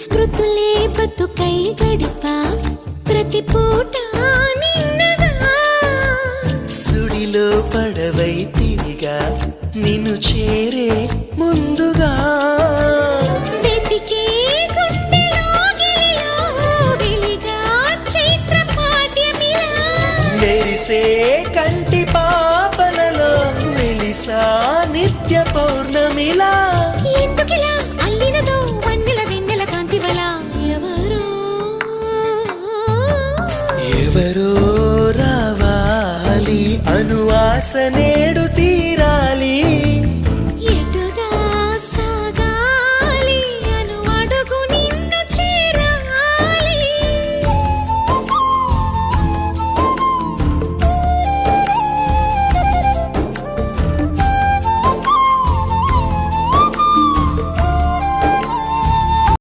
స్మృతులే బతుకై గడిపా ప్రతి పూట నిన్నగా సుడిలో పడవై తిరిగా నిన్ను చేరే ముందుగా వెతికే గుండెలో గిలిలో వెలిగా చైత్ర పాఠ్యమిలా మెరిసే కంటి పాపలలో వెలిసా నిత్య పౌర్ణమిలా ఎందుకిలా అల్లినదో వన్నెల వెన్నెల కాంతివల ఎవరో ఎవరో రావాలి అనువాసనే